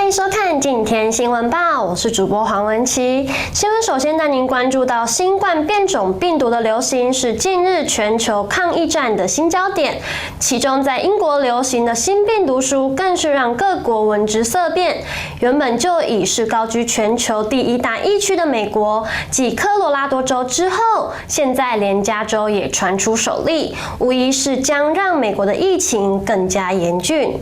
迎收看今天新闻报，我是主播黄文琪。新闻首先带您关注到新冠变种病毒的流行是近日全球抗疫战的新焦点，其中在英国流行的新病毒株更是让各国闻之色变。原本就已是高居全球第一大疫区的美国，继科罗拉多州之后，现在连加州也传出首例，无疑是将让美国的疫情更加严峻。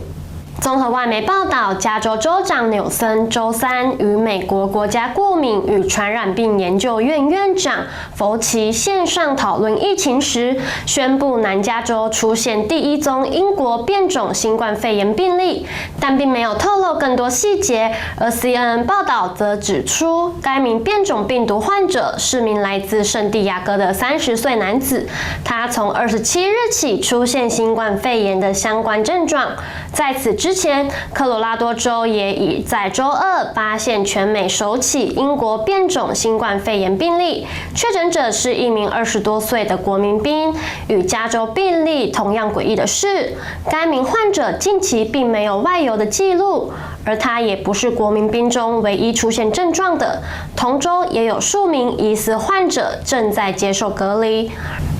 综合外媒报道，加州州长纽森周三与美国国家过敏与传染病研究院院长福奇线上讨论疫情时，宣布南加州出现第一宗英国变种新冠肺炎病例，但并没有透露更多细节。而 CNN 报道则指出，该名变种病毒患者是名来自圣地亚哥的30岁男子，他从27日起出现新冠肺炎的相关症状。在此之前，科罗拉多州也已在周二发现全美首起英国变种新冠肺炎病例，确诊者是一名20多岁的国民兵。与加州病例同样诡异的是，该名患者近期并没有外游的记录，而他也不是国民兵中唯一出现症状的。同州也有数名疑似患者正在接受隔离。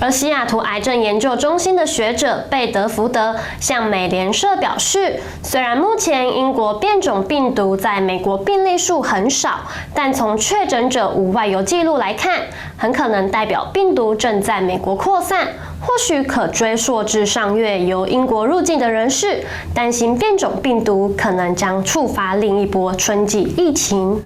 而西雅图癌症研究中心的学者贝德福德向美联社表示，虽然目前英国变种病毒在美国病例数很少，但从确诊者无外游记录来看，很可能代表病毒正在美国扩散，或许可追溯至上月由英国入境的人士，担心变种病毒可能将触发另一波春季疫情。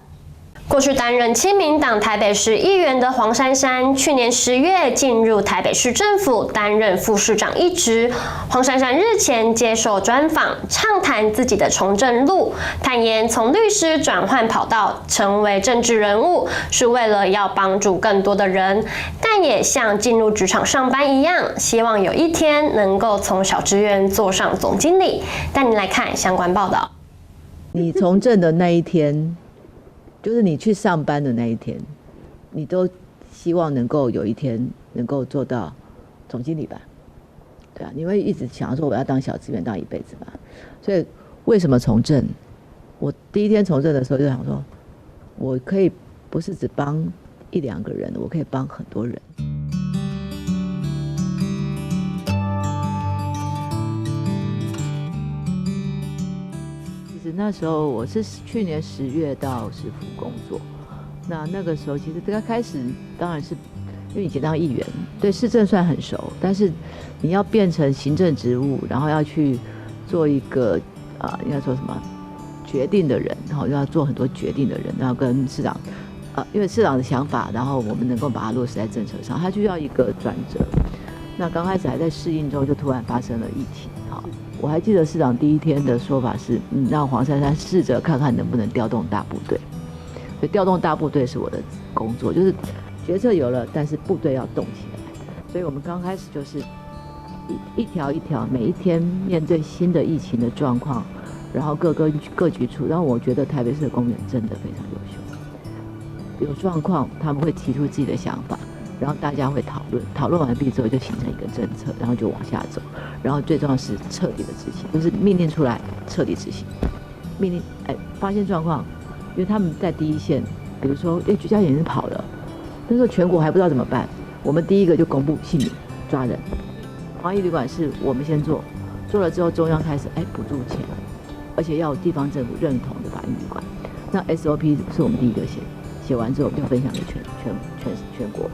过去担任亲民党台北市议员的黄珊珊，去年10月进入台北市政府担任副市长一职。黄珊珊日前接受专访，畅谈自己的从政路，坦言从律师转换跑道成为政治人物，是为了要帮助更多的人，但也像进入职场上班一样，希望有一天能够从小职员做上总经理。带您来看相关报道。你从政的那一天，就是你去上班的那一天，你都希望能够有一天能够做到总经理吧？对啊，你会一直想说我要当小职员当一辈子吧？所以为什么从政？我第一天从政的时候就想说，我可以不是只帮1、2个人，我可以帮很多人。那时候我是去年10月到市府工作，那个时候其实刚开始当然是因为以前当议员，对市政算很熟，但是你要变成行政职务，然后要去做一个应该说什么决定的人，然后要做很多决定的人，然后跟市长因为市长的想法，然后我们能够把它落实在政策上，它就要一个转折。那刚开始还在适应中，就突然发生了疫情。我还记得市长第一天的说法是，让黄珊珊试着看看能不能调动大部队。所以调动大部队是我的工作，就是决策有了，但是部队要动起来。所以我们刚开始就是一条一条，每一天面对新的疫情的状况，然后各局处，然后我觉得台北市的公务员真的非常优秀，有状况他们会提出自己的想法。然后大家会讨论完毕之后就形成一个政策，然后就往下走，然后最重要是彻底的执行，就是命令出来彻底执行。命令发现状况，因为他们在第一线，比如说居家检疫跑了，那时候全国还不知道怎么办，我们第一个就公布姓名抓人。防疫旅馆是我们先做了之后中央开始补助钱，而且要有地方政府认同的防疫旅馆。那 SOP 是我们第一个写完之后就分享给全国。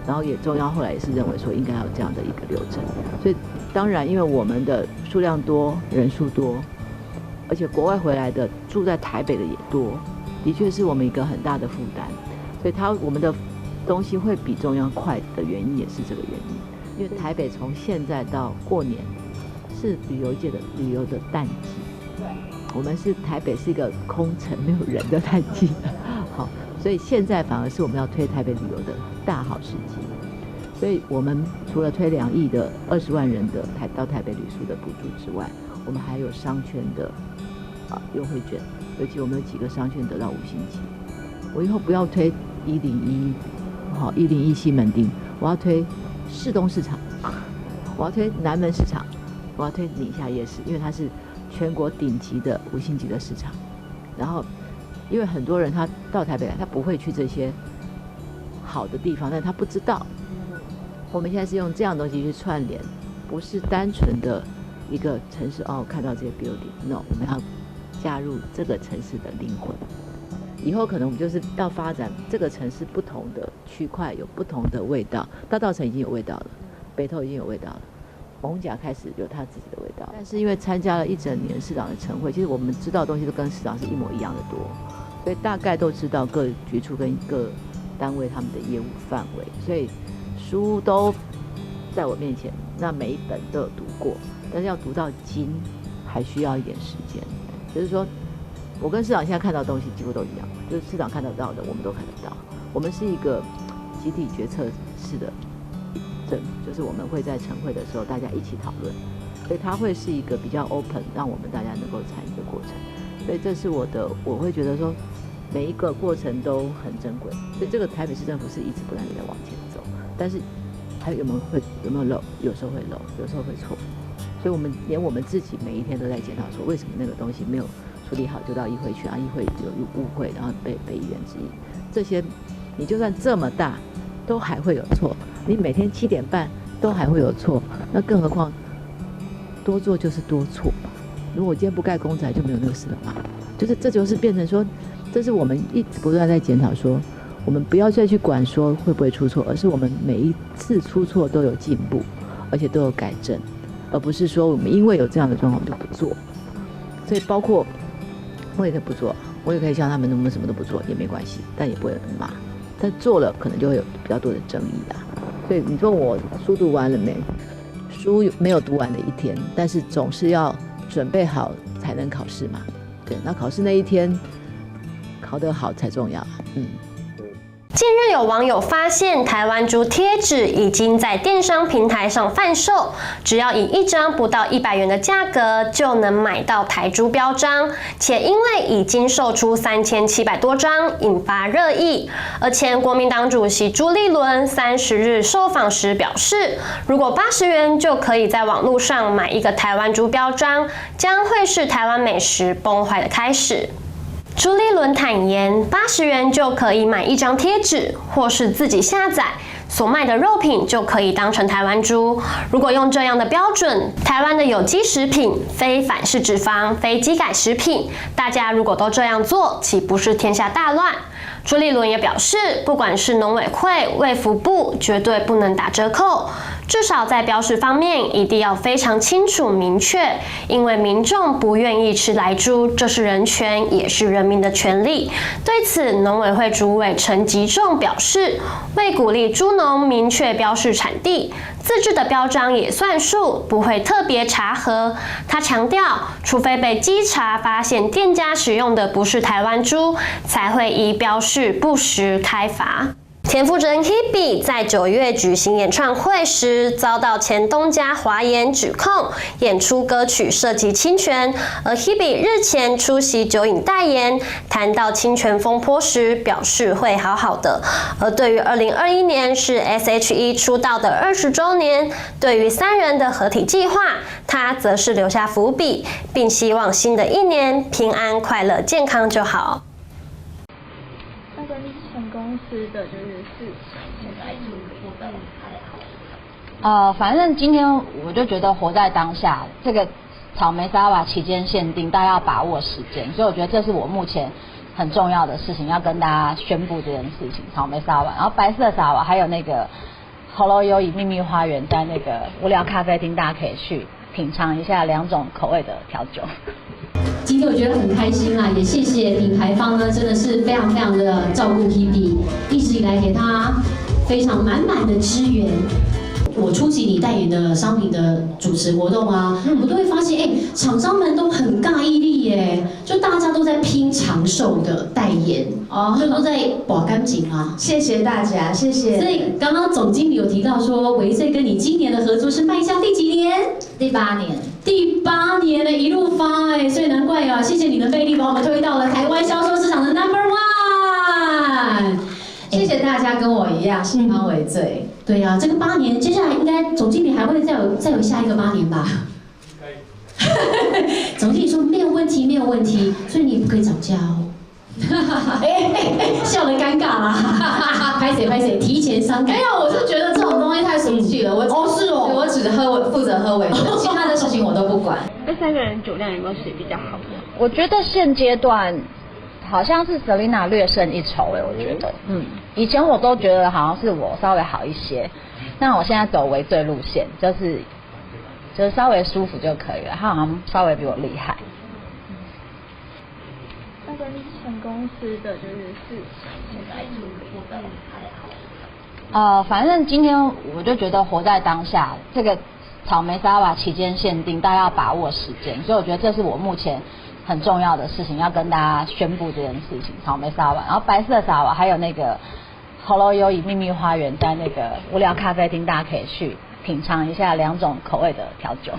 然后中央后来也是认为说应该要有这样的一个流程，所以当然因为我们的数量多、人数多，而且国外回来的住在台北的也多，的确是我们一个很大的负担，所以我们的东西会比中央快的原因也是这个原因，因为台北从现在到过年是旅游的淡季，我们是台北是一个空城没有人的淡季，好。所以现在反而是我们要推台北旅游的大好时机，所以我们除了推2亿的20万人的到台北旅宿的补助之外，我们还有商圈的优惠券，尤其我们有几个商圈得到5星级。我以后不要推101西门町，我要推士东市场，我要推南门市场，我要推宁夏夜市，因为它是全国顶级的5星级的市场。然后因为很多人他到台北来，他不会去这些好的地方，但他不知道。我们现在是用这样的东西去串联，不是单纯的一个城市哦，看到这些 building，no， 我们要加入这个城市的灵魂。以后可能我们就是要发展这个城市不同的区块有不同的味道。大稻埕已经有味道了，北投已经有味道了，艋舺开始有它自己的味道。但是因为参加了一整年市长的晨会，其实我们知道的东西都跟市长是一模一样的多，所以大概都知道各局处跟各单位他们的业务范围，所以书都在我面前，那每一本都有读过，但是要读到精还需要一点时间。就是说我跟市长现在看到的东西几乎都一样，就是市长看得到的我们都看得到。我们是一个集体决策式的政府，就是我们会在晨会的时候大家一起讨论，所以它会是一个比较 open， 让我们大家能够参与的过程。所以这是我会觉得说每一个过程都很珍贵。所以这个台北市政府是一直不断地在往前走，但是还有没有漏？有时候会漏，有时候会错。所以连我们自己每一天都在检讨说，为什么那个东西没有处理好就到议会去，议会有误会，然后被议员质疑。这些你就算这么大，都还会有错。你每天7点半都还会有错，那更何况多做就是多错。如果我今天不盖公仔，就没有那个事了嘛？这就是变成说，这是我们一直不断在检讨说，我们不要再去管说会不会出错，而是我们每一次出错都有进步，而且都有改正，而不是说我们因为有这样的状况就不做。所以包括我也可以不做，我也可以像他们能不能什么都不做也没关系，但也不会有人骂。但做了可能就会有比较多的争议啦。所以你说我书读完了没？书没有读完的一天，但是总是要准备好才能考试嘛。对，那考试那一天考得好才重要。近日有网友发现，台湾猪贴纸已经在电商平台上贩售，只要以1张不到100元的价格就能买到台猪标章，且因为已经售出3700多张，引发热议。而前国民党主席朱立伦30日受访时表示，如果80元就可以在网络上买一个台湾猪标章，将会是台湾美食崩坏的开始。朱立伦坦言，80元就可以买1张贴纸，或是自己下载，所卖的肉品就可以当成台湾猪。如果用这样的标准，台湾的有机食品、非反式脂肪、非基改食品，大家如果都这样做，岂不是天下大乱？朱立伦也表示，不管是农委会、卫福部，绝对不能打折扣。至少在标示方面一定要非常清楚明确，因为民众不愿意吃来猪，这是人权，也是人民的权利。对此，农委会主委陈吉仲表示，为鼓励猪农明确标示产地，自制的标章也算数，不会特别查核。他强调，除非被稽查发现店家使用的不是台湾猪，才会依标示不实开罚。田馥甄 Hebe 在9月举行演唱会时，遭到前东家华研指控演出歌曲涉及侵权，而 Hebe 日前出席酒饮代言，谈到侵权风波时，表示会好好的。而对于2021年是 SHE 出道的20周年，对于3人的合体计划，他则是留下伏笔，并希望新的一年平安、快乐、健康就好。那跟前公司的就是事情，现在处理的还好。反正今天我就觉得活在当下，这个草莓沙瓦期间限定，大家要把握时间，所以我觉得这是我目前很重要的事情，要跟大家宣布这件事情。草莓沙瓦，然后白色沙瓦，还有那个喉咙优以秘密花园，在那个无聊咖啡厅，大家可以去品尝一下2种口味的调酒。今天我觉得很开心啦，也谢谢品牌方呢，真的是非常非常的照顾 Hebe， 一直以来给他非常满满的支援。我出席你代言的商品的主持活动啊，我都会发现，厂商们都很尬毅力耶，就大家都在拼长寿的代言，就都在保干净啊。谢谢大家，谢谢。所以刚刚总经理有提到说，维 Z 跟你今年的合作是迈向第几年？第8年。第8年了，一路发所以难怪啊，谢谢你的魅力，把我们推到了台湾销售市场的 No.1。谢谢大家跟我一样喜欢维 Z。对呀，这个8年，接下来应该总经理还会再有下一个8年吧？总经理说没有问题，没有问题，所以你也不可以涨价哦。笑得尴尬啦，拍谁，提前伤感。没有，我是觉得这种东西太俗气了。我只负责喝尾的，其他的事情我都不管。这3个人酒量有没有谁比较好呢？我觉得现阶段好像是 Selina 略胜一筹我觉得，以前我都觉得好像是我稍微好一些，那我现在走微醉路线，就是稍微舒服就可以了，他好像稍微比我厉害。那跟前公司的就是事情，现在处理的还好。反正今天我就觉得活在当下，这个草莓沙瓦期间限定，大家要把握时间，所以我觉得这是我目前很重要的事情，要跟大家宣布这件事情。草莓沙瓦，然后白色沙瓦，还有那个喉咙优以秘密花园，在那个无聊咖啡厅，大家可以去品尝一下2种口味的调酒。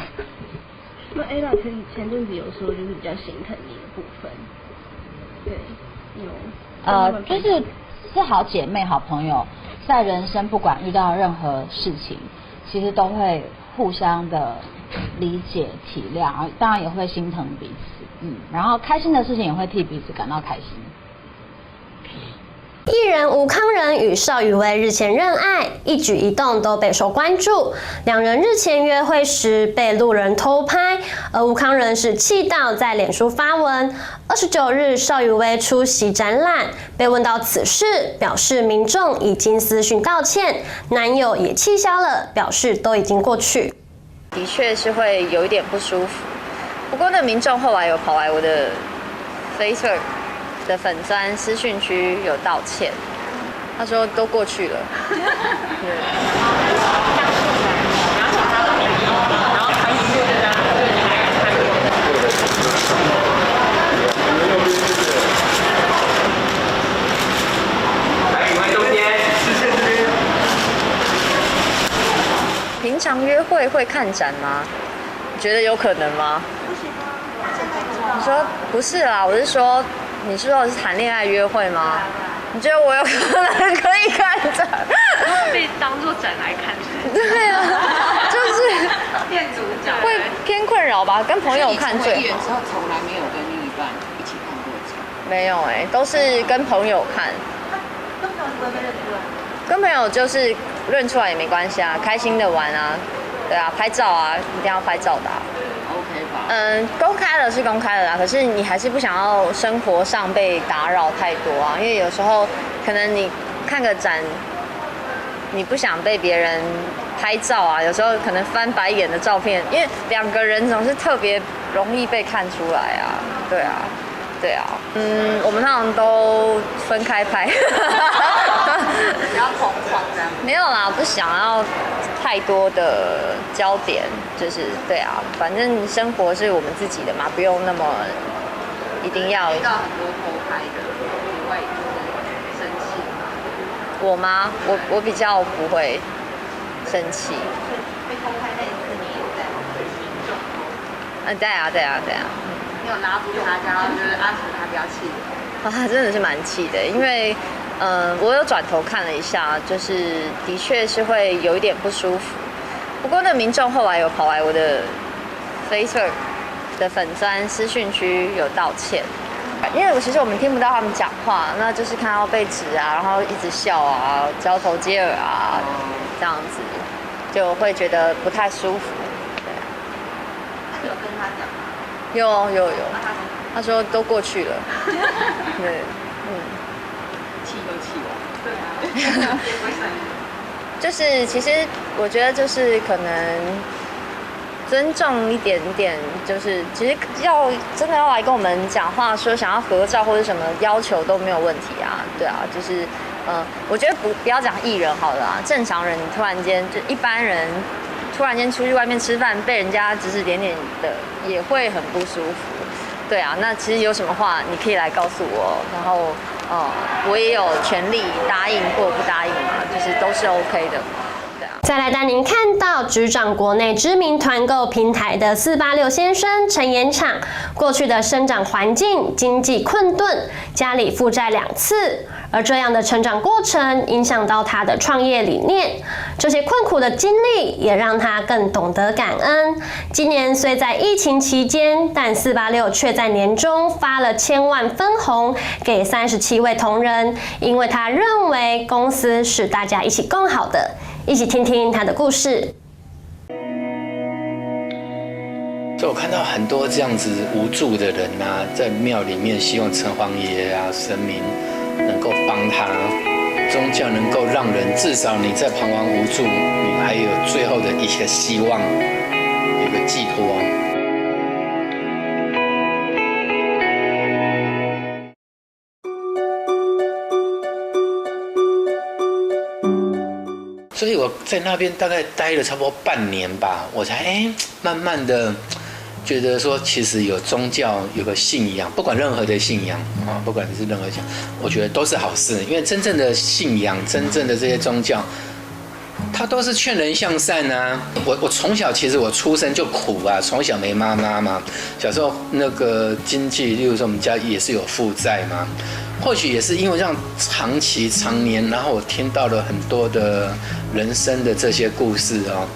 那 Ella 前阵子有说就是比较心疼你的部分，对，有就是好姐妹、好朋友，在人生不管遇到任何事情，其实都会互相的理解、体谅，当然也会心疼彼此，然后开心的事情也会替彼此感到开心。艺人吴慷仁与邵雨薇日前认爱，一举一动都备受关注。两人日前约会时被路人偷拍，而吴慷仁是气到在脸书发文。29日，邵雨薇出席展览，被问到此事，表示民众已经私讯道歉，男友也气消了，表示都已经过去。的确是会有一点不舒服，不过那民众后来有跑来我的 Facebook 的粉专私讯区有道歉，他说都过去了。平常约会会看展吗？你觉得有可能吗？你说不是啦，我是说。你是说是谈恋爱约会吗？你觉得我有可能可以看展？被当作展来看。对啊，就是店主角会偏困扰吧，跟朋友看最好。艺人之后从来没有跟另一半一起看过展。没有都是跟朋友看。跟朋友不会被认出来。跟朋友就是认出来也没关系啊，开心的玩啊，对啊，拍照啊，一定要拍照的。OK 吧？公开了是公开了啦，可是你还是不想要生活上被打扰太多啊，因为有时候可能你看个展，你不想被别人拍照啊，有时候可能翻白眼的照片，因为2个人总是特别容易被看出来啊，对啊。对啊，我们通常都分开拍，不要同框这样。没有啦，不想要太多的焦点，就是对啊，反正生活是我们自己的嘛，不用那么一定要。遇到很多偷拍的，你会生气吗？我吗？我比较不会生气。被偷拍那一次你也在吗？对啊。你有拉住他，然后就是阿楚他不要气啊，真的是蛮气的，因为我有转头看了一下，就是的确是会有一点不舒服。不过那民众后来有跑来我的 Facebook 的粉专私讯区有道歉，因为其实我们听不到他们讲话，那就是看到被指啊，然后一直笑啊，交头接耳啊，这样子就会觉得不太舒服。对啊。那你有跟他讲吗？有，他说都过去了。对，气就气了。对啊。就是其实我觉得就是可能尊重一点点，就是其实真的要来跟我们讲话，说想要合照或者什么要求都没有问题啊。对啊，就是我觉得不要讲艺人好了啊，正常人你突然间就一般人。突然间出去外面吃饭，被人家指指点点的，也会很不舒服。对啊，那其实有什么话你可以来告诉我，然后我也有权利答应或不答应嘛，就是都是 OK 的。对啊。再来带您看到执掌国内知名团购平台的486先生陈延厂，过去的生长环境经济困顿，家里负债2次，而这样的成长过程影响到他的创业理念。这些困苦的经历也让他更懂得感恩。今年虽在疫情期间，但486却在年中发了1000万分红给37位同仁，因为他认为公司是大家一起共好的。一起听听他的故事。所以我看到很多这样子无助的人啊，在庙里面希望城隍爷啊、神明能够帮他，宗教能够让人至少你在彷徨无助，你还有最后的一些希望，有个寄托。所以我在那边大概待了差不多半年吧，我才慢慢的觉得说，其实有宗教有个信仰，不管任何的信仰啊，不管是任何信仰，我觉得都是好事，因为真正的信仰，真正的这些宗教，它都是劝人向善啊。我从小其实我出生就苦啊，从小没妈妈嘛，小时候那个经济，例如说我们家也是有负债嘛。或许也是因为这样长期常年，然后我听到了很多的人生的这些故事啊，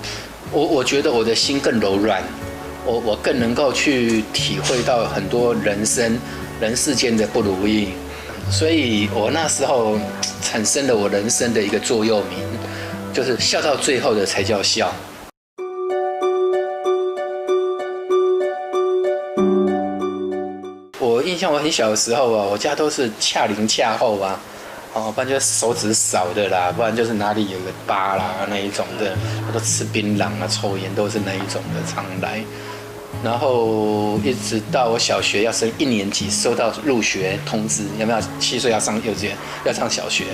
我觉得我的心更柔软，我更能够去体会到很多人世间的不如意，所以我那时候产生了我人生的一个座右铭，就是笑到最后的才叫笑。我印象我很小的时候啊，我家都是恰零恰后啊，不然就是手指少的啦，不然就是哪里有个疤啦那一种的，我都吃槟榔啊、抽烟都是那一种的常来。然后一直到我小学要升1年级，收到入学通知，有没有7岁要上幼稚园，要上小学。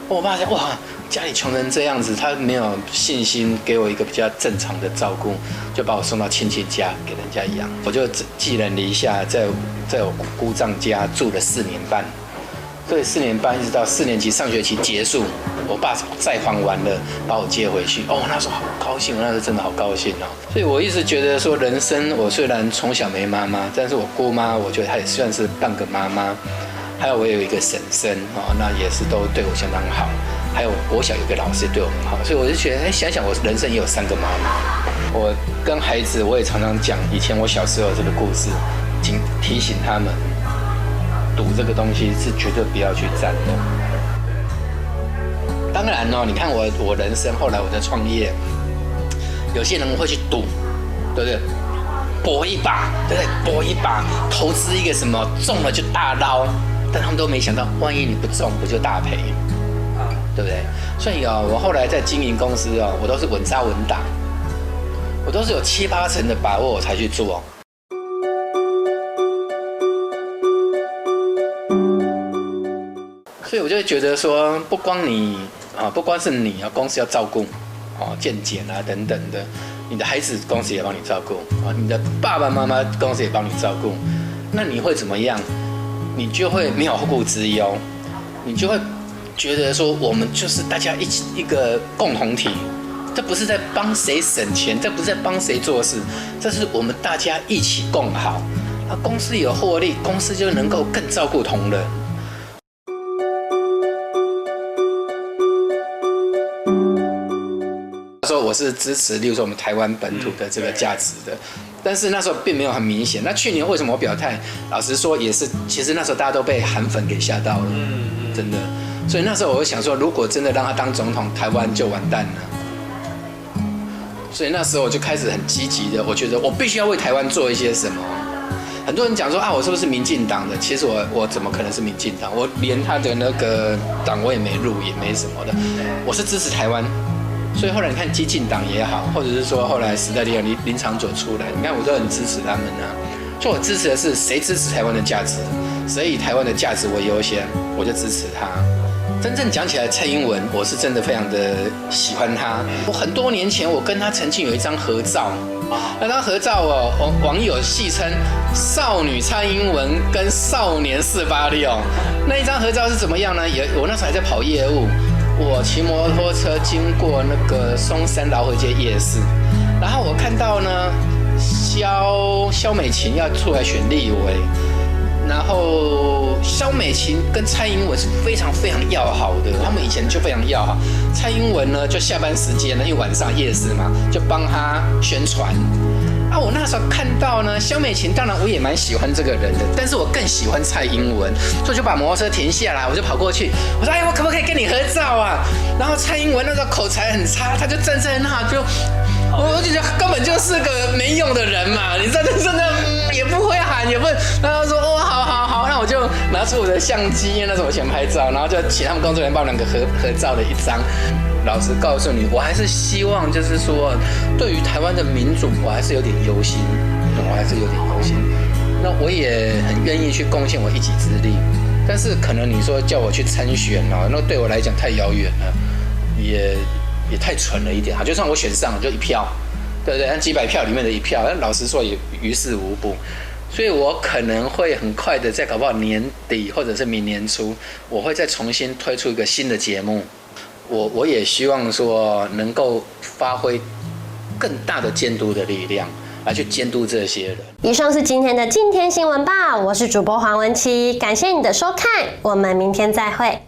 我爸说哇，家里穷成这样子，他没有信心给我一个比较正常的照顾，就把我送到亲戚家给人家养。我就寄人篱下，在我姑丈家住了4年半，所以4年半一直到4年级上学期结束，我爸再还完了，把我接回去。那时候好高兴，那时候真的好高兴哦。所以我一直觉得说，人生我虽然从小没妈妈，但是我姑妈，我觉得她也算是半个妈妈。还有我有一个婶婶那也是都对我相当好。还有国小有个老师对我很好，所以我就觉得，想想我人生也有3个妈妈。我跟孩子我也常常讲以前我小时候这个故事，提醒他们，赌这个东西是绝对不要去沾的。当然你看我人生后来我的创业，有些人会去赌，对不对？搏一把，对不对？搏一把，投资一个什么中了就大捞，但他们都没想到，万一你不中，不就大赔？对不对？所以我后来在经营公司我都是稳扎稳打，我都是有7、8成的把握我才去做。所以我就觉得说，不光是你公司要照顾健检啊等等的，你的孩子公司也帮你照顾你的爸爸妈妈公司也帮你照顾，那你会怎么样？你就会没有后顾之忧，你就会觉得说，我们就是大家一个共同体，这不是在帮谁省钱，这不是在帮谁做事，这是我们大家一起共好。那公司有获利，公司就能够更照顾同仁。说我是支持，例如说我们台湾本土的这个价值的，但是那时候并没有很明显。那去年为什么我表态？老实说也是，其实那时候大家都被韩粉给吓到了，真的。所以那时候我就想说，如果真的让他当总统，台湾就完蛋了。所以那时候我就开始很积极的，我觉得我必须要为台湾做一些什么。很多人讲说我是不是民进党的？其实我怎么可能是民进党？我连他的那个党我也没入，也没什么的。我是支持台湾。所以后来你看基进党也好，或者是说后来时代力量林长佐出来，你看我都很支持他们啊。就我支持的是谁支持台湾的价值，谁以台湾的价值为优先，我就支持他。真正讲起来，蔡英文我是真的非常的喜欢他。我很多年前我跟他曾经有一张合照，那张合照网友戏称少女蔡英文跟少年486。那一张合照是怎么样呢？我那时候还在跑业务。我骑摩托车经过那个松山饶河街夜市，然后我看到呢，萧美琴要出来选立委，然后萧美琴跟蔡英文是非常非常要好的，他们以前就非常要好。蔡英文呢，就下班时间呢，因为晚上夜市嘛，就帮他宣传。啊，我那时候看到呢，萧美琴，当然我也蛮喜欢这个人的，但是我更喜欢蔡英文，所以我就把摩托车停下来，我就跑过去，我说：“哎，我可不可以跟你合照啊？”然后蔡英文那个口才很差，他就站在那就。我就觉得根本就是个没用的人嘛，你真的也不会喊，也不会，然后说哦好，那我就拿出我的相机，因为那时候我喜欢拍照，然后就请他们工作人员帮我们2个合照了一张。老实告诉你，我还是希望就是说，对于台湾的民主，我还是有点忧心，那我也很愿意去贡献我一己之力，但是可能你说叫我去参选啊，那对我来讲太遥远了，也太蠢了一点。就算我选上了，就1票，对不对？那几百票里面的1票，但老实说也于事无补。所以我可能会很快的在搞不好年底或者是明年初，我会再重新推出一个新的节目。我也希望说能够发挥更大的监督的力量，来去监督这些人。以上是今天的今天新闻报，我是主播黄文琪，感谢你的收看，我们明天再会。